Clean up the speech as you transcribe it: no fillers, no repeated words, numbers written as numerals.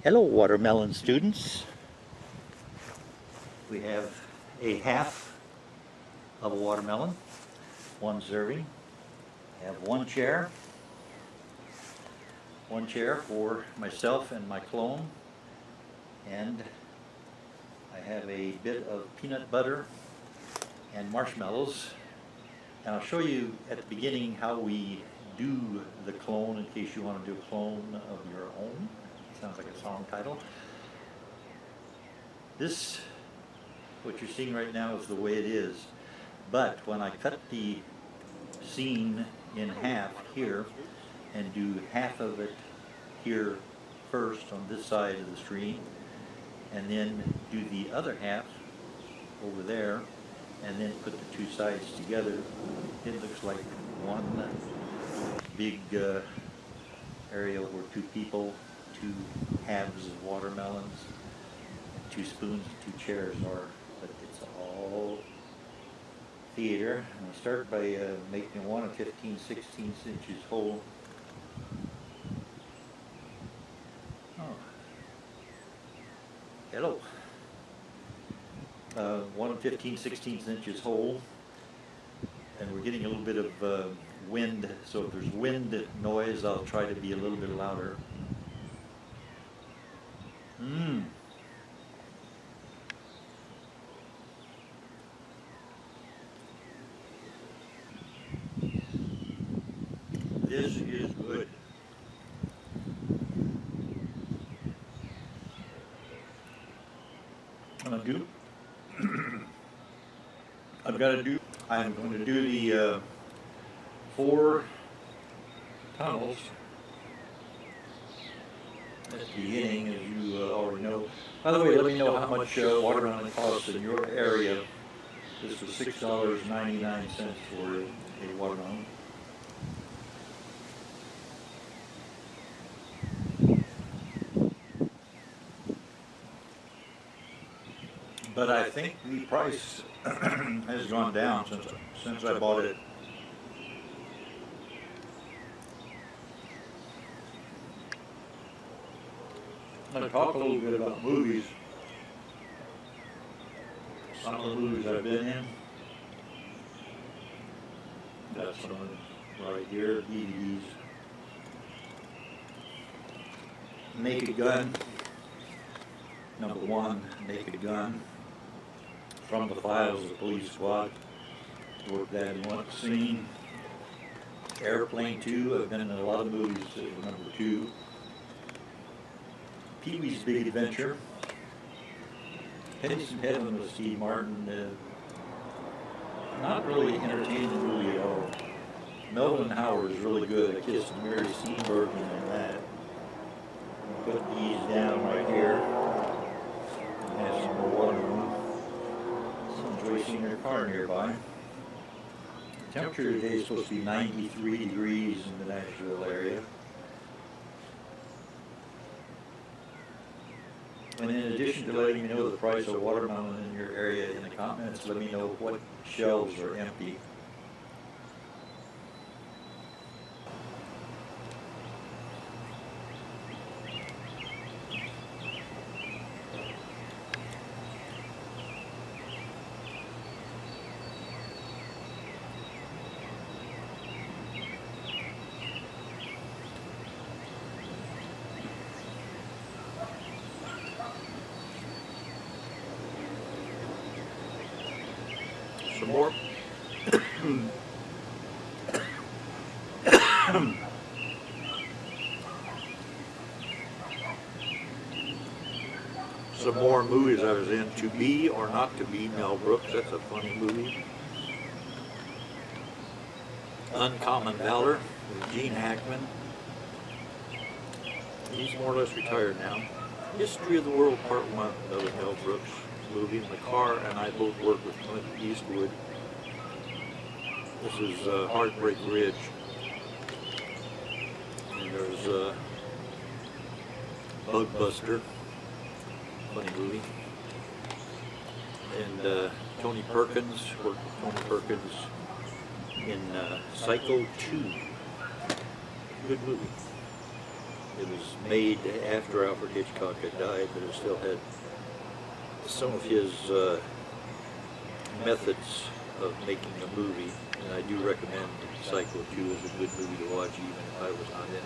Hello, watermelon students. We have a half of a watermelon, one serving. I have one chair for myself and my clone, and I have a bit of peanut butter and marshmallows. And I'll show you at the beginning how we do the clone in case you want to do a clone of your own. Sounds like a song title. This, what you're seeing right now, is the way it is. But when I cut the scene in half here and do half of it here first on this side of the screen, and then do the other half over there, and then put the two sides together, it looks like one big area where two people, two halves of watermelons, two spoons, two chairs are, but it's all theater. And I start by making one a 15/16 inches hole. Oh, hello. One 15/16 inches hole, and we're getting a little bit of wind, so if there's wind noise, I'll try to be a little bit louder. This is good. I'm going to do the 4 tunnels at the beginning, as you already know. By the way, let me know how much watermelon costs in your area. This was $6.99 for a watermelon. But I think the price has gone down since I bought it. I'm going to talk a little bit about movies. Some of the movies I've been in. Got some right here, DVDs. Naked Gun. Number 1, Naked Gun. From the Files of the Police Squad. Worked that in one scene. Airplane 2. I've been in a lot of movies. Number 2. Pee-wee's Big Adventure. Pennies in Heaven with Steve Martin. Not really entertaining movie at all. Melvin Howard is really good. I kissed Mary Steenburgen in that. Put these down right here. And have some more water room. Enjoy seeing your car nearby. The temperature today is supposed to be 93 degrees in the Nashville area. And in addition to letting me know the price of watermelon in your area in the comments, let me know what shelves are empty. Some more. Some more movies I was in. To Be or Not to Be, Mel Brooks. That's a funny movie. Uncommon Valor with Gene Hackman. He's more or less retired now. History of the World Part 1, another Mel Brooks movie. McCarr and I both worked with Clint Eastwood. This is Heartbreak Ridge. And there's Bugbuster, funny movie. And Tony Perkins, worked with Tony Perkins in Psycho 2. Good movie. It was made after Alfred Hitchcock had died, but it still had some of his methods of making a movie, and I do recommend Psycho 2 as a good movie to watch, even if I was not in it.